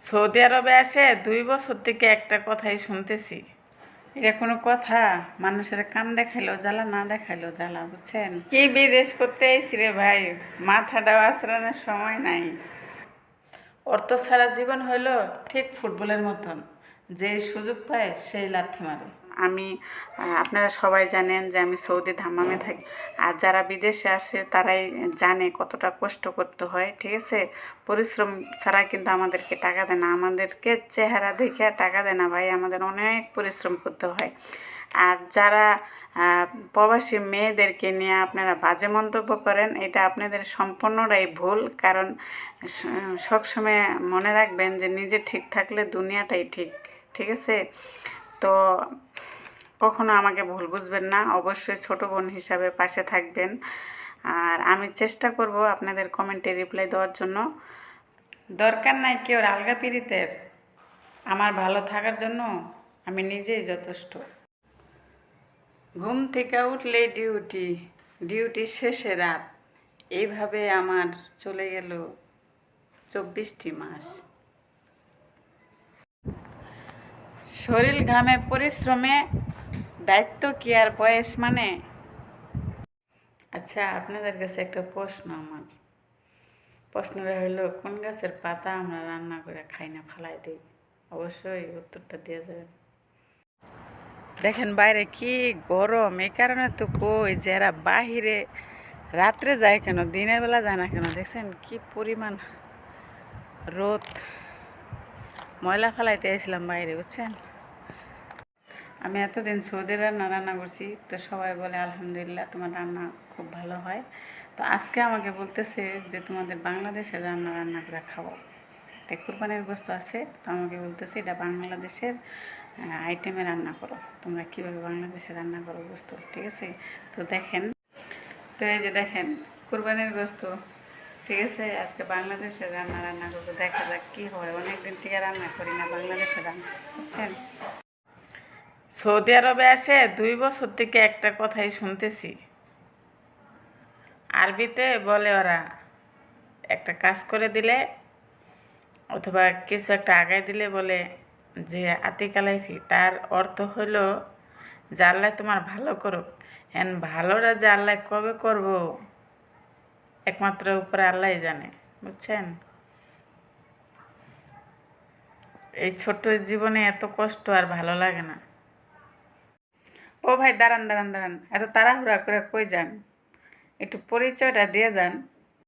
Saudi আরবে আসে 2 বছর থেকে একটা কথাই শুনতেছি। এটা কোনো কথা? মানুষের কান দেখাইলেও জ্বালা, না দেখাইলেও জ্বালা, বুঝছেন? কি বিদেশ করতে আইসি রে ভাই, মাথাটাও আশ্রানোর সময় নাই। অর্থ ছাড়া জীবন হইল ঠিক ফুটবলের মতন, যে সুযোগ পায় সেই লাথি মারে। আমি আপনারা সবাই জানেন যে আমি সৌদি ধাম্মামে থাকি, আর যারা বিদেশে আসে তারাই জানে কতটা কষ্ট করতে হয়। ঠিক আছে, পরিশ্রম ছাড়া কিন্তু আমাদেরকে টাকা দেয় না, আমাদেরকে চেহারা দেখে টাকা দেয় না ভাই, আমাদের অনেক পরিশ্রম করতে হয়। আর যারা প্রবাসী মেয়েদেরকে নিয়ে আপনারা বাজে মন্তব্য করেন, এটা আপনাদের সম্পূর্ণটাই ভুল। কারণ সবসময় মনে রাখবেন যে নিজে ঠিক থাকলে দুনিয়াটাই ঠিক। ঠিক আছে, তো কখনো আমাকে ভুল বুঝবেন না, অবশ্যই ছোট বোন হিসাবে পাশে থাকবেন। আর আমি চেষ্টা করব আপনাদের কমেন্টে রিপ্লাই দেওয়ার জন্য। দরকার নাই কেউ আলগা পীড়িতের, আমার ভালো থাকার জন্য আমি নিজেই যথেষ্ট। ঘুম থেকে উঠলে ডিউটি, ডিউটি শেষে রাত, এইভাবে আমার চলে গেল 24টি মাস। শরীর ঘামে পরিশ্রমে দায়িত্ব কি আর বয়স মানে? আচ্ছা, আপনাদের কাছে একটা প্রশ্ন। আমার প্রশ্নটা হলো, কোন গাছের পাতা আমরা রান্না করে খাই না, ফালাই দিই? অবশ্যই উত্তরটা দিয়ে যাবেন। দেখেন বাইরে কি গরম, এই কারণে তো কই যে এরা বাহিরে রাত্রে যায় কেন, দিনের বেলা যায় না কেন? দেখছেন কি পরিমাণ রোদ। ময়লা ফালাইতে এসেছিলাম বাইরে, বুঝছেন? আমি এতদিন সৌদি রান্না করছি, তো সবাই বলে আলহামদুলিল্লাহ তোমার রান্না খুব ভালো হয়। তো আজকে আমাকে বলতেছে যে তোমাদের বাংলাদেশের রান্না করে খাবো। তাই কুরবানির গোস্ত আছে, তো আমাকে বলতেছে এটা বাংলাদেশের আইটেমে রান্না করো, তোমরা কীভাবে বাংলাদেশে রান্না করো গোস্ত। ঠিক আছে, তো দেখেন, তো এই যে দেখেন কুরবানির গোস্ত। ঠিক আছে, আজকে বাংলাদেশের রান্না করবো, দেখা যাক কী হয়। অনেকদিন থেকে রান্না করি না বাংলাদেশের রান্না, বুঝছেন? সৌদি আরবে আসে 2 বছর থেকে একটা কথাই শুনতেছি। আরবিতে বলে ওরা, একটা কাজ করে দিলে অথবা কিছু একটা আগায় দিলে বলে যে আতিকালাইফি, তার অর্থ হলো যে আল্লাহ তোমার ভালো করুক। হ্যাঁ, ভালোটা যে আল্লাহ কবে করব একমাত্র উপরে আল্লাহ জানে, বুঝছেন? এই ছোট্ট জীবনে এত কষ্ট আর ভালো লাগে না। ও ভাই, দাঁড়ান দাঁড়ান দাঁড়ান, এত তাড়াহুড়া করে কই যান? একটু পরিচয়টা দিয়ে যান।